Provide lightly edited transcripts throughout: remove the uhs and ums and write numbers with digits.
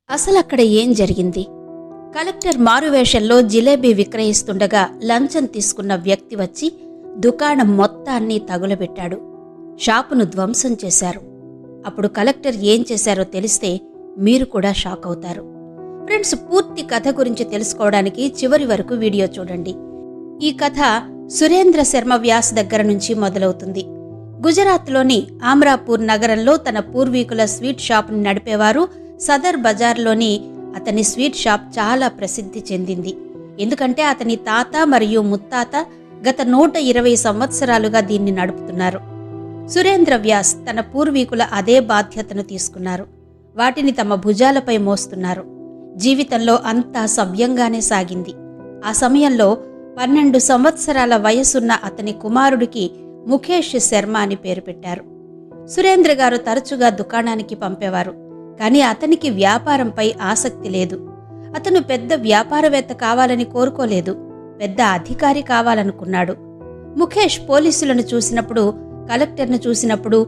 అసలక్కడ ఏం జరిగింది? కలెక్టర్ మారువేషంలో జిలేబీ విక్రయిస్తుండగా లంచం తీసుకున్న వ్యక్తి వచ్చి దుకాణం మొత్తాన్ని తగులబెట్టాడు. షాపును ధ్వంసం చేశారు. అప్పుడు కలెక్టర్ ఏం చేశారో తెలిస్తే మీరు కూడా షాక్ అవుతారు. ఫ్రెండ్స్, పూర్తి కథ గురించి తెలుసుకోవడానికి చివరి వరకు వీడియో చూడండి. ఈ కథ సురేంద్ర శర్మ వ్యాస్ దగ్గర నుంచి మొదలవుతుంది. గుజరాత్లోని ఆమ్రాపూర్ నగరంలో తన పూర్వీకుల స్వీట్ షాప్ని నడిపేవారు. సదర్ బజార్లోని అతని స్వీట్ షాప్ చాలా ప్రసిద్ధి చెందింది. ఎందుకంటే అతని తాత మరియు ముత్తాత గత 120 సంవత్సరాలుగా దీన్ని నడుపుతున్నారు. సురేంద్ర వ్యాస్ తన పూర్వీకుల అదే బాధ్యతను తీసుకున్నారు. వాటిని తమ భుజాలపై మోస్తున్నారు. జీవితంలో అంతా సవ్యంగానే సాగింది. ఆ సమయంలో 12 సంవత్సరాల వయసున్న అతని కుమారుడికి ముఖేష్ శర్మ అని పేరు పెట్టారు. సురేంద్ర గారు తరచుగా దుకాణానికి పంపేవారు. కానీ అతనికి వ్యాపారంపై ఆసక్తి లేదు. అతను పెద్ద వ్యాపారవేత్త కావాలని కోరుకోలేదు, పెద్ద అధికారి కావాలనుకున్నాడు. ముఖేష్ పోలీసులను చూసినప్పుడు, కలెక్టర్ను చూసినప్పుడు,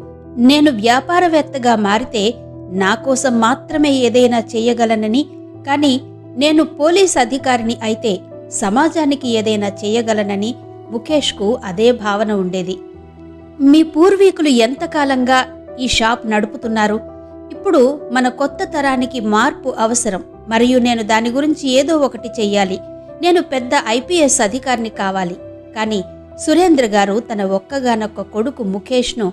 నేను వ్యాపారవేత్తగా మారితే నా కోసం మాత్రమే ఏదైనా చేయగలనని, కానీ నేను పోలీస్ అధికారిని అయితే సమాజానికి ఏదైనా చేయగలనని ముఖేష్కు అదే భావన ఉండేది. మీ పూర్వీకులు ఎంతకాలంగా ఈ షాప్ నడుపుతున్నారు? ఇప్పుడు మన కొత్త తరానికి మార్పు అవసరం, మరియు నేను దాని గురించి ఏదో ఒకటి చెయ్యాలి. నేను పెద్ద ఐపీఎస్ అధికారిని కావాలి. కానీ సురేంద్ర గారు తన ఒక్కగానొక్క కొడుకు ముఖేష్ను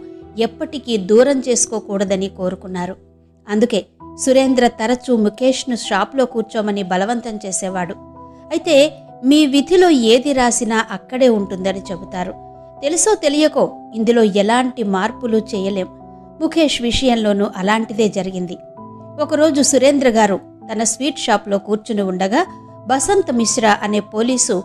ఎప్పటికీ దూరం చేసుకోకూడదని కోరుకున్నారు. అందుకే సురేంద్ర తరచూ ముఖేష్ను షాప్లో కూర్చోమని బలవంతం చేసేవాడు. అయితే మీ విధిలో ఏది రాసినా అక్కడే ఉంటుందని చెబుతారు. తెలుసో తెలియకో ఇందులో ఎలాంటి మార్పులు చేయలేం. ముఖేష్ విషయంలోనూ అలాంటిదే జరిగింది. ఒకరోజు సురేంద్ర గారు తన స్వీట్ షాప్లో కూర్చుని ఉండగా బసంత్ మిశ్రా అనే పోలీసు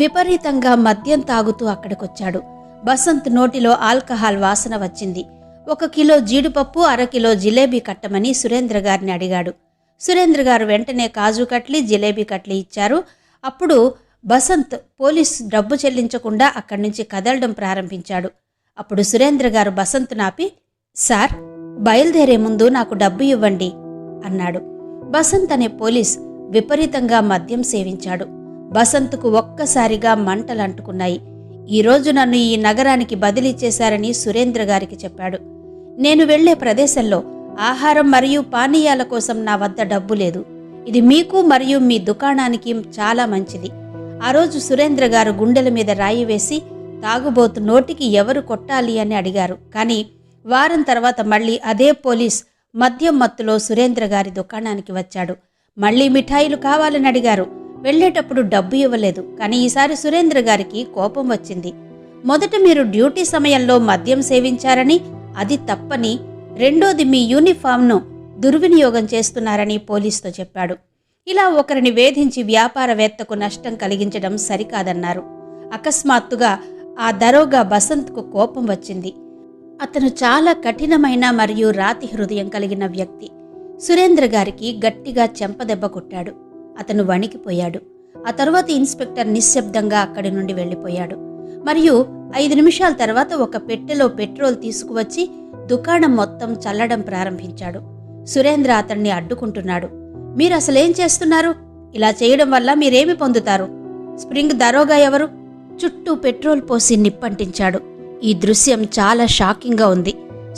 విపరీతంగా మద్యం తాగుతూ అక్కడికొచ్చాడు. బసంత్ నోటిలో ఆల్కహాల్ వాసన వచ్చింది. 1 కిలో జీడిపప్పు, 1/2 కిలో జిలేబీ కట్టమని సురేంద్ర గారిని అడిగాడు. సురేంద్ర గారు వెంటనే కాజు కట్లీ, జిలేబీ కట్లీ ఇచ్చారు. అప్పుడు బసంత్ పోలీసు డబ్బు చెల్లించకుండా అక్కడి నుంచి కదలడం ప్రారంభించాడు. అప్పుడు సురేంద్ర గారు బసంత్ నాపి, సార్, బయలుదేరే ముందు నాకు డబ్బు ఇవ్వండి అన్నాడు. బసంత్ అనే పోలీస్ విపరీతంగా మద్యం సేవించాడు. బసంత్కు ఒక్కసారిగా మంటలు అంటుకున్నాయి. ఈరోజు నన్ను ఈ నగరానికి బదిలీ చేశారని సురేంద్ర గారికి చెప్పాడు. నేను వెళ్లే ప్రదేశంలో ఆహారం మరియు పానీయాల కోసం నా వద్ద డబ్బు లేదు. ఇది మీకు మరియు మీ దుకాణానికి చాలా మంచిది. ఆ రోజు సురేంద్ర గారు గుండెల మీద రాయి వేసి తాగుబోతు నోటికి ఎవరు కొట్టాలి అని అడిగారు. కానీ వారం తర్వాత మళ్లీ అదే పోలీస్ మద్యం మత్తులో సురేంద్ర గారి దుకాణానికి వచ్చాడు. మళ్లీ మిఠాయిలు కావాలని అడిగారు. వెళ్లేటప్పుడు డబ్బు ఇవ్వలేదు. కానీ ఈసారి సురేంద్ర గారికి కోపం వచ్చింది. మొదట మీరు డ్యూటీ సమయంలో మద్యం సేవించారని, అది తప్పని, రెండోది మీ యూనిఫామ్ను దుర్వినియోగం చేస్తున్నారని పోలీసుతో చెప్పాడు. ఇలా ఒకరిని వేధించి వ్యాపారవేత్తకు నష్టం కలిగించడం సరికాదన్నారు. అకస్మాత్తుగా ఆ దరోగా బసంత్కు కోపం వచ్చింది. అతను చాలా కఠినమైన మరియు రాతి హృదయం కలిగిన వ్యక్తి. సురేంద్ర గారికి గట్టిగా చెంపదెబ్బ కొట్టాడు. అతను వణికిపోయాడు. ఆ తరువాత ఇన్స్పెక్టర్ నిశ్శబ్దంగా అక్కడి నుండి వెళ్లిపోయాడు. మరియు 5 నిమిషాల తర్వాత ఒక పెట్టెలో పెట్రోల్ తీసుకువచ్చి దుకాణం మొత్తం చల్లడం ప్రారంభించాడు. సురేంద్ర అతన్ని అడ్డుకుంటున్నాడు. మీరు అసలేం చేస్తున్నారు? ఇలా చేయడం వల్ల మీరేమి పొందుతారు? స్ప్రింగ్ దరోగా ఎవరు? చుట్టూ పెట్రోల్ పోసి నిప్పంటించాడు. ఈ దృశ్యం చాలా షాకింగ్గా ఉంది.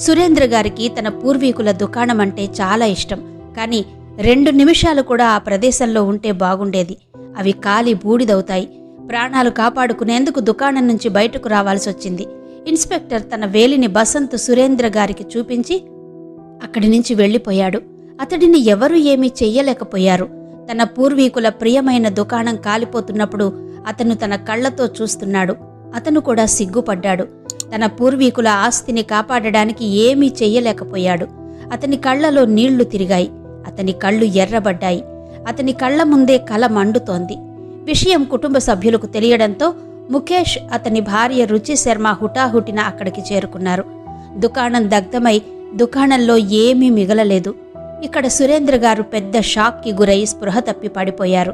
సురేంద్ర గారికి తన పూర్వీకుల దుకాణం అంటే చాలా ఇష్టం. కానీ 2 నిమిషాలు కూడా ఆ ప్రదేశంలో ఉంటే బాగుండేది. అవి కాలి బూడిదవుతాయి. ప్రాణాలు కాపాడుకునేందుకు దుకాణం నుంచి బయటకు రావాల్సి వచ్చింది. ఇన్స్పెక్టర్ తన వేలిని బసంత్ సురేంద్ర గారికి చూపించి అక్కడి నుంచి వెళ్లిపోయాడు. అతడిని ఎవరూ ఏమీ చెయ్యలేకపోయారు. తన పూర్వీకుల ప్రియమైన దుకాణం కాలిపోతున్నప్పుడు అతను తన కళ్లతో చూస్తున్నాడు. అతను కూడా సిగ్గుపడ్డాడు. తన పూర్వీకుల ఆస్తిని కాపాడడానికి ఏమీ చెయ్యలేకపోయాడు. అతని కళ్లలో నీళ్లు తిరిగాయి. అతని కళ్ళు ఎర్రబడ్డాయి. అతని కళ్ల ముందే కల మండుతోంది. విషయం కుటుంబ సభ్యులకు తెలియడంతో ముఖేష్, అతని భార్య రుచి శర్మ హుటాహుటిన అక్కడికి చేరుకున్నారు. దుకాణం దగ్ధమై దుకాణంలో ఏమీ మిగలలేదు. ఇక్కడ సురేంద్ర గారు పెద్ద షాక్కి గురై స్పృహ తప్పి పడిపోయారు.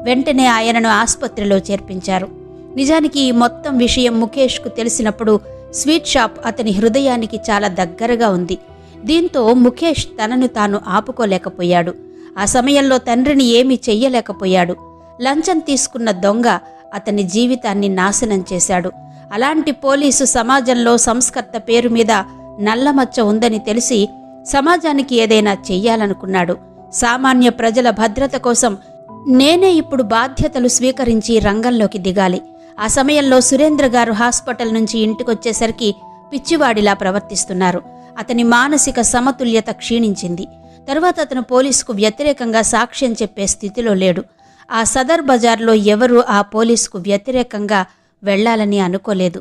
వెంటనే ఆయనను ఆసుపత్రిలో చేర్పించారు. నిజానికి ఈ మొత్తం విషయం ముఖేష్కు తెలిసినప్పుడు స్వీట్ షాప్ అతని హృదయానికి చాలా దగ్గరగా ఉంది. దీంతో ముఖేష్ తనను తాను ఆపుకోలేకపోయాడు. ఆ సమయంలో తండ్రిని ఏమీ చెయ్యలేకపోయాడు. లంచం తీసుకున్న దొంగ అతని జీవితాన్ని నాశనం చేశాడు. అలాంటి పోలీసు సమాజంలో సంస్కర్త పేరు మీద నల్లమచ్చ ఉందని తెలిసి సమాజానికి ఏదైనా చెయ్యాలనుకున్నాడు. సామాన్య ప్రజల భద్రత కోసం నేనే ఇప్పుడు బాధ్యతలు స్వీకరించి రంగంలోకి దిగాలి. ఆ సమయంలో సురేంద్ర గారు హాస్పిటల్ నుంచి ఇంటికొచ్చేసరికి పిచ్చివాడిలా ప్రవర్తిస్తున్నారు. అతని మానసిక సమతుల్యత క్షీణించింది. తరువాత అతను పోలీసుకు వ్యతిరేకంగా సాక్ష్యం చెప్పే స్థితిలో లేడు. ఆ సదర్ బజార్లో ఎవరూ ఆ పోలీసుకు వ్యతిరేకంగా వెళ్లాలని అనుకోలేదు.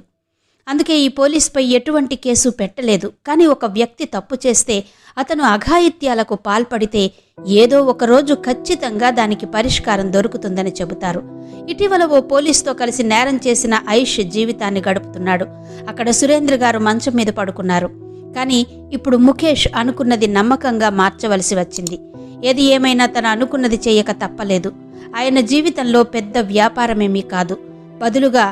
అందుకే ఈ పోలీసుపై ఎటువంటి కేసు పెట్టలేదు. కానీ ఒక వ్యక్తి తప్పు చేస్తే, అతను అఘాయిత్యాలకు పాల్పడితే ఏదో ఒకరోజు ఖచ్చితంగా దానికి పరిష్కారం దొరుకుతుందని చెబుతారు. ఇటీవల ఓ పోలీసుతో కలిసి నేరం చేసిన ఐష్ జీవితాన్ని గడుపుతున్నాడు. అక్కడ సురేంద్ర గారు మంచం మీద పడుకున్నారు. కానీ ఇప్పుడు ముఖేష్ అనుకున్నది నమ్మకంగా మార్చవలసి వచ్చింది. ఏది ఏమైనా తను అనుకున్నది చేయక తప్పలేదు. ఆయన జీవితంలో పెద్ద వ్యాపారమేమీ కాదు, బదులుగా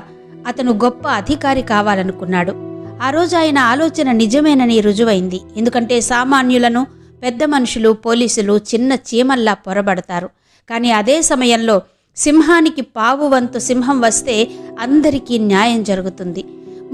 అతను గొప్ప అధికారి కావాలనుకున్నాడు. ఆ రోజు ఆయన ఆలోచన నిజమేనని రుజువైంది. ఎందుకంటే సామాన్యులను పెద్ద మనుషులు, పోలీసులు చిన్న చీమల్లా పొరబడతారు. కానీ అదే సమయంలో సింహానికి పావు వంతు సింహం వస్తే అందరికీ న్యాయం జరుగుతుంది.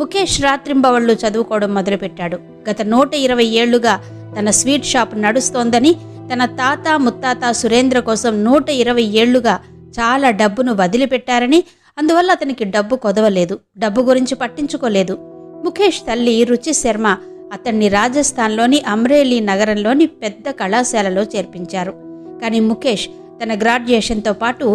ముఖేష్ రాత్రింబవళ్లు చదువుకోవడం మొదలుపెట్టాడు. గత 120 ఏళ్లుగా తన స్వీట్ షాప్ నడుస్తోందని, తన తాత ముత్తాత సురేంద్ర కోసం 120 ఏళ్లుగా చాలా డబ్బును వదిలిపెట్టారని, అందువల్ల అతనికి డబ్బు కొదవలేదు. డబ్బు గురించి పట్టించుకోలేదు. ముఖేష్ తల్లి రుచి శర్మ అతన్ని రాజస్థాన్లోని అమ్రేలీ నగరంలోని పెద్ద కళాశాలలో చేర్పించారు. కానీ ముఖేష్ తన గ్రాడ్యుయేషన్తో పాటు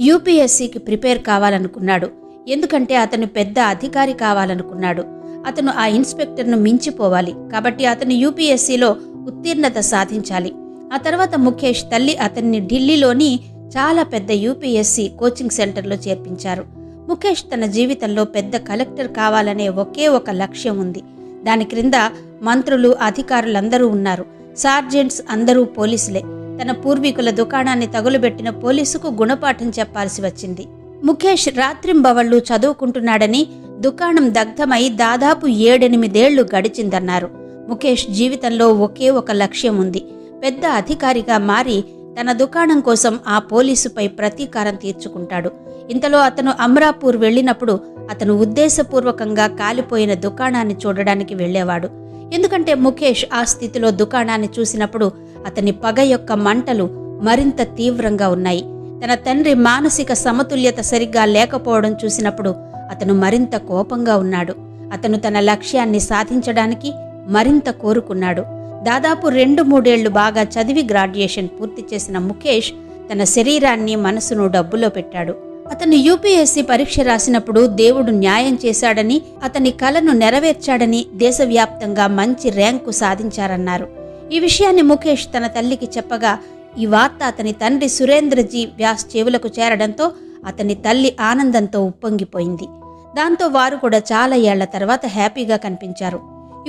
యూపీఎస్సీకి ప్రిపేర్ కావాలనుకున్నాడు. ఎందుకంటే అతను పెద్ద అధికారి కావాలనుకున్నాడు. అతను ఆ ఇన్స్పెక్టర్ను మించిపోవాలి. కాబట్టి అతను యూపీఎస్సీలో ఉత్తీర్ణత సాధించాలి. ఆ తర్వాత ముఖేష్ తల్లి అతన్ని ఢిల్లీలోని చాలా పెద్ద యూపీఎస్సీ కోచింగ్ సెంటర్లో చేర్పించారు. ముఖేష్ తన జీవితంలో పెద్ద కలెక్టర్ కావాలనే ఒకే ఒక లక్ష్యం ఉంది. దాని క్రింద మంత్రులు, అధికారులందరూ ఉన్నారు. సార్జెంట్స్ అందరూ పోలీసులే. తన పూర్వీకుల దుకాణాన్ని తగులుబెట్టిన పోలీసుకు గుణపాఠం చెప్పాల్సి వచ్చింది. ముఖేష్ రాత్రింబవళ్లు చదువుకుంటున్నాడని దుకాణం దగ్ధమై దాదాపు 7-8 ఏళ్లు గడిచిందన్నారు. ముఖేష్ జీవితంలో ఒకే ఒక లక్ష్యం ఉంది. పెద్ద అధికారిగా మారి తన దుకాణం కోసం ఆ పోలీసుపై ప్రతీకారం తీర్చుకుంటాడు. ఇంతలో అతను అమ్రాపూర్ వెళ్ళినప్పుడు అతను ఉద్దేశపూర్వకంగా కాలిపోయిన దుకాణాన్ని చూడడానికి వెళ్లేవాడు. ఎందుకంటే ముఖేష్ ఆ స్థితిలో దుకాణాన్ని చూసినప్పుడు అతని పగ యొక్క మంటలు మరింత తీవ్రంగా ఉన్నాయి. తన తండ్రి మానసిక సమతుల్యత సరిగ్గా లేకపోవడం చూసినప్పుడు అతను మరింత కోపంగా ఉన్నాడు. అతను తన లక్ష్యాన్ని సాధించడానికి మరింత కోరుకున్నాడు. దాదాపు 2-3 ఏళ్లు బాగా చదివి గ్రాడ్యుయేషన్ పూర్తి చేసిన ముఖేష్ తన శరీరాన్ని, మనసును డబ్బులో పెట్టాడు. అతను యూపీఎస్సీ పరీక్ష రాసినప్పుడు దేవుడు న్యాయం చేశాడని, అతని కలను నెరవేర్చాడని, దేశవ్యాప్తంగా మంచి ర్యాంకు సాధించారన్నారు. ఈ విషయాన్ని ముఖేష్ తన తల్లికి చెప్పగా ఈ వార్త అతని తండ్రి సురేంద్రజీ వ్యాస్ చెవులకు చేరడంతో అతని తల్లి ఆనందంతో ఉప్పొంగిపోయింది. దాంతో వారు కూడా చాలా ఏళ్ల తర్వాత హ్యాపీగా కనిపించారు.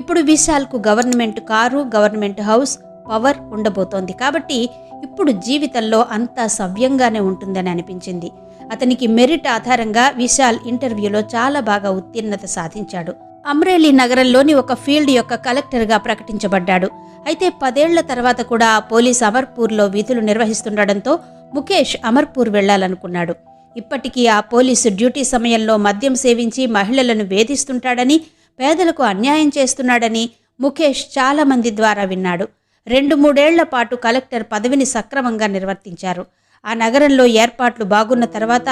ఇప్పుడు విశాల్కు government car, government house, power ఉండబోతోంది. కాబట్టి ఇప్పుడు జీవితంలో అంతా సవ్యంగానే ఉంటుందని అనిపించింది. అతనికి మెరిట్ ఆధారంగా విశాల్ ఇంటర్వ్యూలో చాలా బాగా ఉత్తీర్ణత సాధించాడు. అమ్రేలీ నగరంలోని ఒక ఫీల్డ్ యొక్క కలెక్టర్గా ప్రకటించబడ్డాడు. అయితే 10 ఏళ్ల తర్వాత కూడా ఆ పోలీస్ అమర్పూర్లో విధులు నిర్వహిస్తుండడంతో ముఖేష్ అమర్పూర్ వెళ్లాలనుకున్నాడు. ఇప్పటికీ ఆ పోలీసు డ్యూటీ సమయంలో మద్యం సేవించి మహిళలను వేధిస్తుంటాడని, పేదలకు అన్యాయం చేస్తున్నాడని ముఖేష్ చాలా మంది ద్వారా విన్నాడు. 2-3 ఏళ్ల పాటు కలెక్టర్ పదవిని సక్రమంగా నిర్వర్తించారు. ఆ నగరంలో ఏర్పాట్లు బాగున్న తర్వాత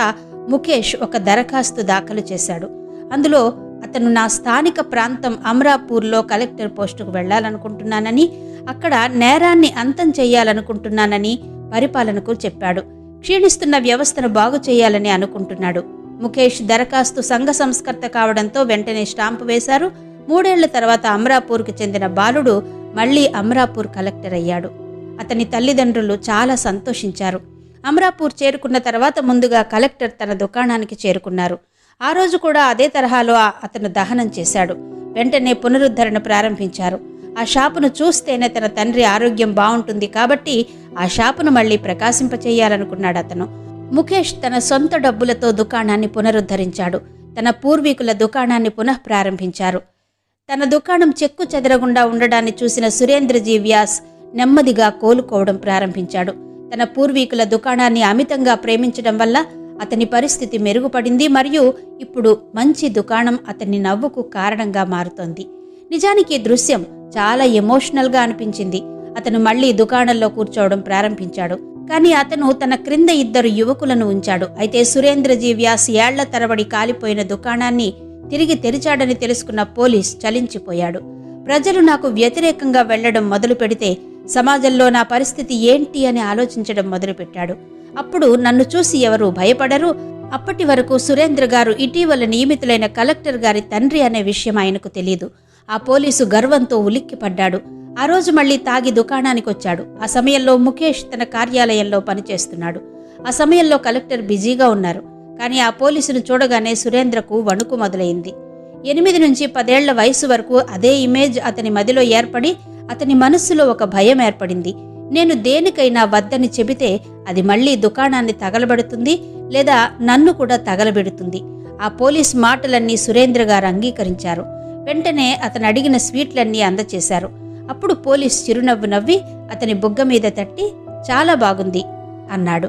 ముఖేష్ ఒక దరఖాస్తు దాఖలు చేశాడు. అందులో అతను నా స్థానిక ప్రాంతం అమరాపూర్లో కలెక్టర్ పోస్టుకు వెళ్లాలనుకుంటున్నానని, అక్కడ నేరాన్ని అంతం చేయాలనుకుంటున్నానని పరిపాలనకు చెప్పాడు. క్షీణిస్తున్న వ్యవస్థను బాగు చేయాలని అనుకుంటున్నాడు. ముఖేష్ దరఖాస్తు సంఘ సంస్కర్త కావడంతో వెంటనే స్టాంపు వేశారు. 3 ఏళ్ల తర్వాత అమరాపూర్కు చెందిన బాలుడు మళ్లీ అమరాపూర్ కలెక్టర్ అయ్యాడు. అతని తల్లిదండ్రులు చాలా సంతోషించారు. అమరాపూర్ చేరుకున్న తర్వాత ముందుగా కలెక్టర్ తన దుకాణానికి చేరుకున్నారు. ఆ రోజు కూడా అదే తరహాలో అతను దహనం చేశాడు. వెంటనే పునరుద్ధరణ ప్రారంభించారు. ఆ షాపును చూస్తేనే తన తండ్రి ఆరోగ్యం బాగుంటుంది కాబట్టి ఆ షాపును మళ్లీ ప్రకాశింపచేయాలనుకున్నాడు అతను. ముఖేష్ తన సొంత డబ్బులతో దుకాణాన్ని పునరుద్ధరించాడు. తన పూర్వీకుల దుకాణాన్ని పునః ప్రారంభించారు. తన దుకాణం చెక్కు చెదరకుండా ఉండడాన్ని చూసిన సురేంద్రజీ వ్యాస్ నెమ్మదిగా కోలుకోవడం ప్రారంభించాడు. తన పూర్వీకుల దుకాణాన్ని అమితంగా ప్రేమించడం వల్ల అతని పరిస్థితి మెరుగుపడింది మరియు ఇప్పుడు మంచి దుకాణం అతని నవ్వుకు కారణంగా మారుతోంది. నిజానికి ఈ దృశ్యం చాలా ఎమోషనల్గా అనిపించింది. అతను మళ్లీ దుకాణంలో కూర్చోవడం ప్రారంభించాడు. కానీ అతను తన క్రింద 2 యువకులను ఉంచాడు. అయితే సురేంద్రజీ వ్యాస్ ఏళ్ల తరబడి కాలిపోయిన దుకాణాన్ని తిరిగి తెరిచాడని తెలుసుకున్న పోలీస్ చలించిపోయాడు. ప్రజలు నాకు వ్యతిరేకంగా వెళ్లడం మొదలు పెడితే సమాజంలో నా పరిస్థితి ఏంటి అని ఆలోచించడం మొదలుపెట్టాడు. అప్పుడు నన్ను చూసి ఎవరూ భయపడరు. అప్పటి వరకు సురేంద్ర గారు ఇటీవల నియమితులైన కలెక్టర్ గారి తండ్రి అనే విషయం ఆయనకు తెలీదు. ఆ పోలీసు గర్వంతో ఉలిక్కిపడ్డాడు. ఆ రోజు మళ్లీ తాగి దుకాణానికొచ్చాడు. ఆ సమయంలో ముఖేష్ తన కార్యాలయంలో పనిచేస్తున్నాడు. ఆ సమయంలో కలెక్టర్ బిజీగా ఉన్నారు. కానీ ఆ పోలీసును చూడగానే సురేంద్రకు వణుకు మొదలైంది. 8 నుంచి 10 ఏళ్ల వయసు వరకు అదే ఇమేజ్ అతని మదిలో ఏర్పడి అతని మనస్సులో ఒక భయం ఏర్పడింది. నేను దేనికైనా వద్దని చెబితే అది మళ్లీ దుకాణాన్ని తగలబెడుతుంది లేదా నన్ను కూడా తగలబెడుతుంది. ఆ పోలీస్ మాటలన్నీ సురేంద్ర గారు అంగీకరించారు. వెంటనే అతను అడిగిన స్వీట్లన్నీ అందచేశారు. అప్పుడు పోలీస్ చిరునవ్వు నవ్వి అతని బుగ్గ మీద తట్టి చాలా బాగుంది అన్నాడు.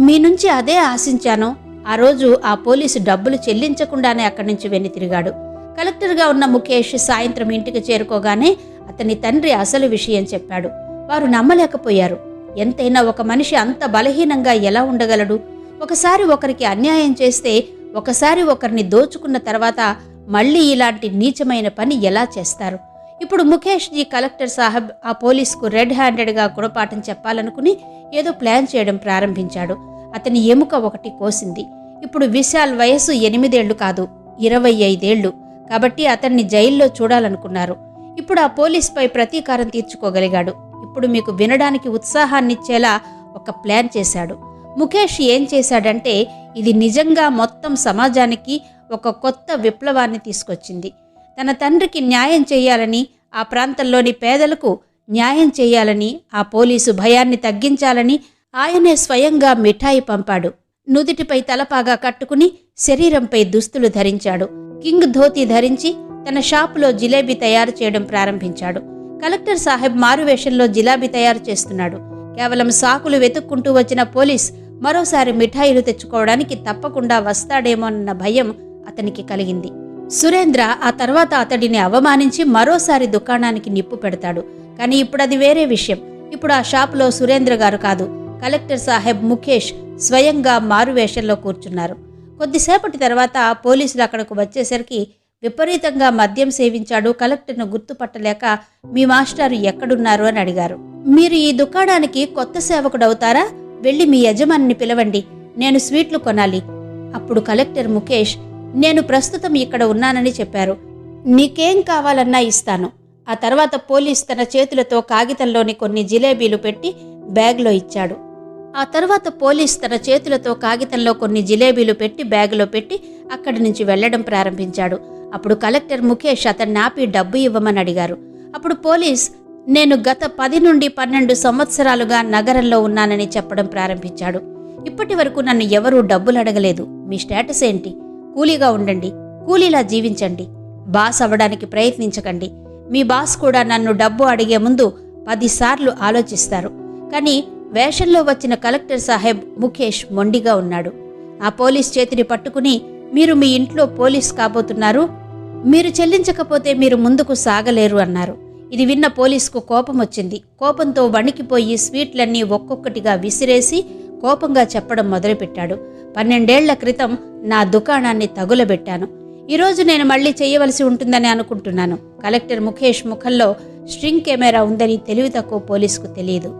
మీ నుంచి అదే ఆశించాను. ఆ రోజు ఆ పోలీసు డబ్బులు చెల్లించకుండానే అక్కడి నుంచి వెనుతిరిగాడు. కలెక్టర్గా ఉన్న ముఖేష్ సాయంత్రం ఇంటికి చేరుకోగానే అతని తండ్రి అసలు విషయం చెప్పాడు. వారు నమ్మలేకపోయారు. ఎంతైనా ఒక మనిషి అంత బలహీనంగా ఎలా ఉండగలడు? ఒకసారి ఒకరికి అన్యాయం చేస్తే, ఒకసారి ఒకరిని దోచుకున్న తర్వాత మళ్లీ ఇలాంటి నీచమైన పని ఎలా చేస్తారు? ఇప్పుడు ముఖేష్ జీ కలెక్టర్ సాహెబ్ ఆ పోలీసుకు రెడ్ హ్యాండెడ్గా గుణపాఠం చెప్పాలనుకుని ఏదో ప్లాన్ చేయడం ప్రారంభించాడు. అతని ఎముక ఒకటి కోసింది. ఇప్పుడు విశాల్ వయసు 8 ఏళ్లు కాదు, 25 ఏళ్లు. కాబట్టి అతన్ని జైల్లో చూడాలనుకున్నారు. ఇప్పుడు ఆ పోలీస్పై ప్రతీకారం తీర్చుకోగలిగాడు. ఇప్పుడు మీకు వినడానికి ఉత్సాహాన్నిచ్చేలా ఒక ప్లాన్ చేశాడు. ముఖేష్ ఏం చేశాడంటే ఇది నిజంగా మొత్తం సమాజానికి ఒక కొత్త విప్లవాన్ని తీసుకొచ్చింది. తన తండ్రికి న్యాయం చేయాలని, ఆ ప్రాంతంలోని పేదలకు న్యాయం చేయాలని, ఆ పోలీసు భయాన్ని తగ్గించాలని ఆయనే స్వయంగా మిఠాయి పంపాడు. నుదిటిపై తలపాగా కట్టుకుని శరీరంపై దుస్తులు ధరించాడు. కింగ్ ధోతి ధరించి తన షాపులో జిలేబీ తయారు చేయడం ప్రారంభించాడు. కలెక్టర్ సాహెబ్ మారువేషంలో జిలేబీ తయారు చేస్తున్నాడు. కేవలం సాకులు వెతుక్కుంటూ వచ్చిన పోలీస్ మరోసారి మిఠాయిలు తెచ్చుకోవడానికి తప్పకుండా వస్తాడేమోనన్న భయం అతనికి కలిగింది. సురేంద్ర ఆ తర్వాత అతడిని అవమానించి మరోసారి దుకాణానికి నిప్పు పెడతాడు. కానీ ఇప్పుడు అది వేరే విషయం. ఇప్పుడు ఆ షాపులో సురేంద్ర గారు కాదు, కలెక్టర్ సాహెబ్ ముఖేష్ స్వయంగా మారువేషంలో కూర్చున్నారు. కొద్దిసేపటి తర్వాత పోలీసులు అక్కడకు వచ్చేసరికి విపరీతంగా మద్యం సేవించాడు. కలెక్టర్ను గుర్తుపట్టలేక మీ మాస్టారు ఎక్కడున్నారు అని అడిగారు. మీరు ఈ దుకాణానికి కొత్త సేవకుడవుతారా? వెళ్ళి మీ యజమానిని పిలవండి, నేను స్వీట్లు కొనాలి. అప్పుడు కలెక్టర్ ముఖేష్ నేను ప్రస్తుతం ఇక్కడ ఉన్నానని చెప్పారు. నీకేం కావాలన్నా ఇస్తాను. ఆ తర్వాత పోలీస్ తన చేతులతో కాగితంలోని కొన్ని జిలేబీలు పెట్టి బ్యాగ్లో ఇచ్చాడు. బ్యాగులో పెట్టి అక్కడి నుంచి వెళ్లడం ప్రారంభించాడు. అప్పుడు కలెక్టర్ ముఖేష్ అతన్ని ఆపి డబ్బు ఇవ్వమని అడిగారు. అప్పుడు పోలీస్ నేను గత 10 నుండి 12 సంవత్సరాలుగా నగరంలో ఉన్నానని చెప్పడం ప్రారంభించాడు. ఇప్పటి వరకు నన్ను ఎవరూ డబ్బులు అడగలేదు. మీ స్టేటస్ ఏంటి? కూలీగా ఉండండి, కూలీలా జీవించండి, బాస్ అవ్వడానికి ప్రయత్నించకండి. మీ బాస్ కూడా నన్ను డబ్బు అడిగే ముందు 10 సార్లు ఆలోచిస్తారు. కానీ వేషంలో వచ్చిన కలెక్టర్ సాహెబ్ ముఖేష్ మొండిగా ఉన్నాడు. ఆ పోలీస్ చేతిని పట్టుకుని మీరు మీ ఇంట్లో పోలీస్ కాబోతున్నారు, మీరు చెల్లించకపోతే మీరు ముందుకు సాగలేరు అన్నారు. ఇది విన్న పోలీసుకు కోపం వచ్చింది. కోపంతో వణికిపోయి స్వీట్లన్నీ ఒక్కొక్కటిగా విసిరేసి కోపంగా చెప్పడం మొదలుపెట్టాడు. 12 ఏళ్ల క్రితం నా దుకాణాన్ని తగులబెట్టాను. ఈరోజు నేను మళ్లీ చేయవలసి ఉంటుందని అనుకుంటున్నాను. కలెక్టర్ ముఖేష్ ముఖంలో స్ట్రింగ్ కెమెరా ఉందని తెలివి తక్కువ పోలీసుకు తెలియదు.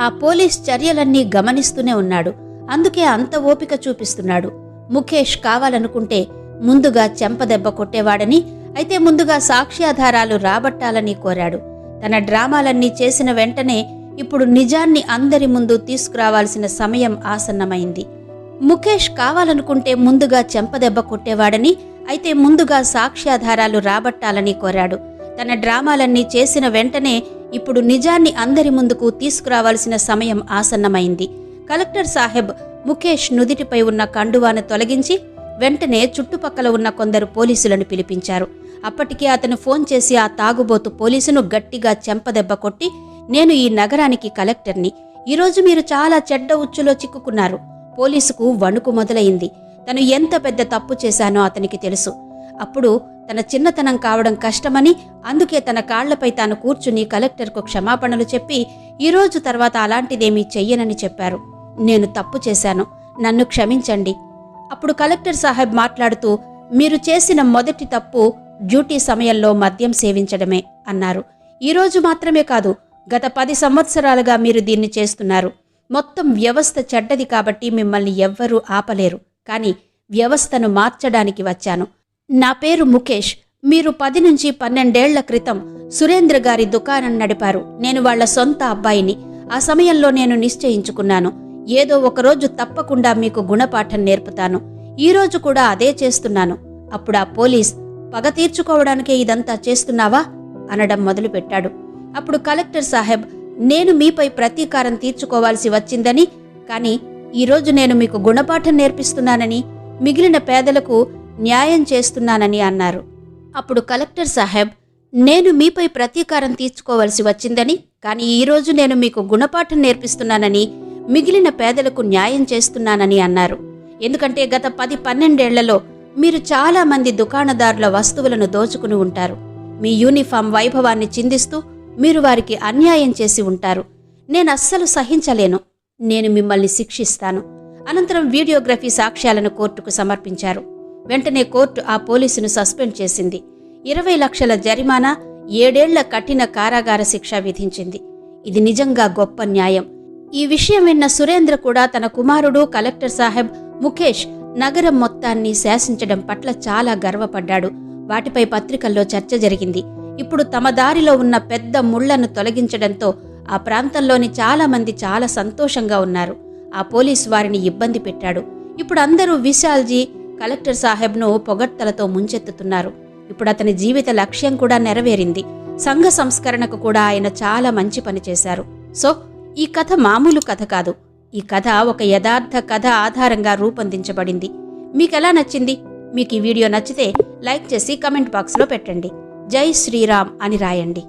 ఆ పోలీస్ చర్యలన్నీ గమనిస్తూనే ఉన్నాడు. అందుకే అంత ఓపిక చూపిస్తున్నాడు. ముఖేష్ కావాలనుకుంటే ముందుగా చెంపదెబ్బ కొట్టేవాడని, అయితే ముందుగా సాక్ష్యాధారాలు రాబట్టాలని కోరాడు. తన డ్రామాలన్నీ చేసిన వెంటనే ఇప్పుడు నిజాన్ని అందరి ముందు తీసుకురావాల్సిన సమయం ఆసన్నమైంది. ముఖేష్ కావాలనుకుంటే ముందుగా చెంపదెబ్బ కొట్టేవాడని, అయితే ముందుగా సాక్ష్యాధారాలు రాబట్టాలని కోరాడు. తన డ్రామాలన్నీ చేసిన వెంటనే ఇప్పుడు నిజాన్ని అందరి ముందుకు తీసుకురావాల్సిన సమయం ఆసన్నమైంది. కలెక్టర్ సాహెబ్ ముఖేష్ నుదిటిపై ఉన్న కండువాను తొలగించి వెంటనే చుట్టుపక్కల ఉన్న కొందరు పోలీసులను పిలిపించారు. అప్పటికే అతను ఫోన్ చేసి ఆ తాగుబోతు పోలీసును గట్టిగా చెంపదెబ్బ కొట్టి నేను ఈ నగరానికి కలెక్టర్ని, ఈరోజు మీరు చాలా చెడ్డ ఉచ్చులో చిక్కుకున్నారు. పోలీసుకు వణుకు మొదలైంది. తను ఎంత పెద్ద తప్పు చేశానో అతనికి తెలుసు. అప్పుడు తన చిన్నతనం కావడం కష్టమని, అందుకే తన కాళ్లపై తాను కూర్చుని కలెక్టర్కు క్షమాపణలు చెప్పి ఈరోజు తర్వాత అలాంటిదేమీ చెయ్యనని చెప్పారు. నేను తప్పు చేశాను, నన్ను క్షమించండి. అప్పుడు కలెక్టర్ సాహెబ్ మాట్లాడుతూ, మీరు చేసిన మొదటి తప్పు డ్యూటీ సమయంలో మద్యం సేవించడమే అన్నారు. ఈరోజు మాత్రమే కాదు, గత 10 సంవత్సరాలుగా మీరు దీన్ని చేస్తున్నారు. మొత్తం వ్యవస్థ చెడ్డది కాబట్టి మిమ్మల్ని ఎవ్వరూ ఆపలేరు. కానీ వ్యవస్థను మార్చడానికి వచ్చాను. నా పేరు ముఖేష్. మీరు 10 నుంచి 12 ఏళ్ల క్రితం సురేంద్ర గారి దుకాణం నడిపారు. నేను వాళ్ల సొంత అబ్బాయిని. ఆ సమయంలో నేను నిశ్చయించుకున్నాను, ఏదో ఒకరోజు తప్పకుండా మీకు గుణపాఠం నేర్పుతాను. ఈరోజు కూడా అదే చేస్తున్నాను. అప్పుడు ఆ పోలీస్, పగ తీర్చుకోవడానికే ఇదంతా చేస్తున్నావా అనడం మొదలుపెట్టాడు. అప్పుడు కలెక్టర్ సాహెబ్, నేను మీపై ప్రతీకారం తీర్చుకోవాల్సి వచ్చిందని, కానీ ఈరోజు నేను మీకు గుణపాఠం నేర్పిస్తున్నానని, మిగిలిన పేదలకు న్యాయం చేస్తున్నానని అన్నారు. అప్పుడు కలెక్టర్ సాహెబ్, నేను మీపై ప్రతీకారం తీర్చుకోవలసి వచ్చిందని, కానీ ఈరోజు నేను మీకు గుణపాఠం నేర్పిస్తున్నానని, మిగిలిన పేదలకు న్యాయం చేస్తున్నానని అన్నారు. ఎందుకంటే గత 10-12 ఏళ్లలో మీరు చాలా మంది దుకాణదారుల వస్తువులను దోచుకుని ఉంటారు. మీ యూనిఫామ్ వైభవాన్ని చిందిస్తూ మీరు వారికి అన్యాయం చేసి ఉంటారు. నేను అస్సలు సహించలేను. నేను మిమ్మల్ని శిక్షిస్తాను. అనంతరం వీడియోగ్రఫీ సాక్ష్యాలను కోర్టుకు సమర్పించారు. వెంటనే కోర్టు ఆ పోలీసును సస్పెండ్ చేసింది. 20 లక్షల జరిమానా, 7 ఏళ్ల కఠిన కారాగార శిక్ష విధించింది. ఇది నిజంగా గొప్ప న్యాయం. ఈ విషయం విన్న సురేంద్ర కూడా తన కుమారుడు కలెక్టర్ సాహెబ్ ముఖేష్ నగరం మొత్తాన్ని శాసించడం పట్ల చాలా గర్వపడ్డాడు. వాటిపై పత్రికల్లో చర్చ జరిగింది. ఇప్పుడు తమ దారిలో ఉన్న పెద్ద ముళ్లను తొలగించడంతో ఆ ప్రాంతంలోని చాలా మంది చాలా సంతోషంగా ఉన్నారు. ఆ పోలీసు వారిని ఇబ్బంది పెట్టాడు. ఇప్పుడు అందరూ విశాల్జీ, కలెక్టర్ సాహెబ్ను పొగడ్తలతో ముంచెత్తుతున్నారు. ఇప్పుడు అతని జీవిత లక్ష్యం కూడా నెరవేరింది. సంఘ సంస్కరణకు కూడా ఆయన చాలా మంచి పని చేశారు. సో ఈ కథ మామూలు కథ కాదు. ఈ కథ ఒక యథార్థ కథ ఆధారంగా రూపొందించబడింది. మీకెలా నచ్చింది? మీకు ఈ వీడియో నచ్చితే లైక్ చేసి కమెంట్ బాక్స్లో పెట్టండి. జై శ్రీరామ్ అని రాయండి.